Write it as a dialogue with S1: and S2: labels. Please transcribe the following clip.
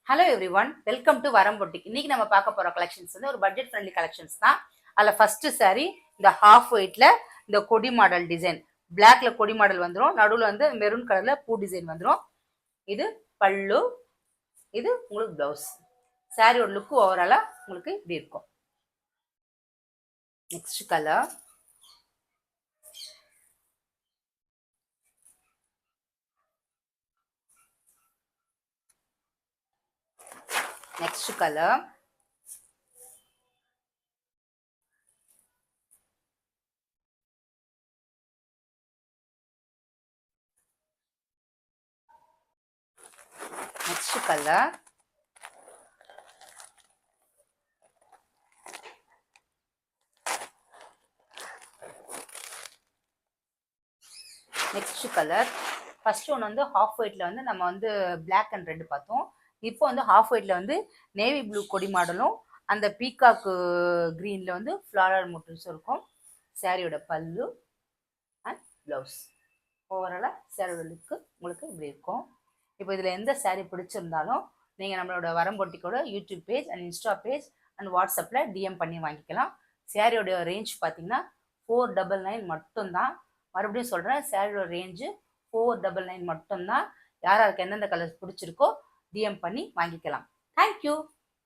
S1: Hello every one, welcome to வரம் boutique. இன்னைக்கு நம்ம பார்க்க போற கலெக்ஷன்ஸ் வந்து ஒரு பட்ஜெட் ஃப்ரெண்ட்லி கலெக்ஷன்ஸ் தான். அதில் ஃபர்ஸ்ட் சாரி இந்த ஹாஃப் ஒயிட்ல இந்த கொடி மாடல் டிசைன், பிளாக்ல கொடி மாடல் வந்துடும், நடுவில் வந்து மெரூன் கலர்ல பூ டிசைன் வந்துடும். இது பல்லு, இது உங்களுக்கு பிளவுஸ். சாரியோட லுக் ஓவராலா உங்களுக்கு இப்படி இருக்கும். Next colour next colour next colour next colour first ஒன்று வந்து ஹாஃப் ஒயிட்ல வந்து நம்ம வந்து பிளாக் அண்ட் ரெட் பார்த்தோம். இப்போ வந்து ஹாஃப் ஒயிட்ல வந்து நேவி ப்ளூ கொடி மாடலும் அந்த பீகாக்கு கிரீன்ல வந்து ஃப்ளாரல் மோட்டிவ்ஸும் இருக்கும். சாரியோட பல்லு அண்ட் ப்ளவுஸ். ஓவராலாக சாரியோட லுக்கு உங்களுக்கு இப்படி இருக்கும். இப்போ இதில் எந்த சாரீ பிடிச்சிருந்தாலும் நீங்கள் நம்மளோட வரம்பொட்டிக்கோட YouTube page and Insta page and வாட்ஸ்அப்பில் டிஎம் பண்ணி வாங்கிக்கலாம். சாரியோட ரேஞ்ச் பார்த்தீங்கன்னா 499 மட்டும்தான். மறுபடியும் சொல்கிறேன், சாரியோட ரேஞ்சு 499 மட்டும்தான். யாராருக்கு எந்தெந்த கலர்ஸ் பிடிச்சிருக்கோ டிஎம் பண்ணி வாங்கிக்கலாம். தேங்க்யூ.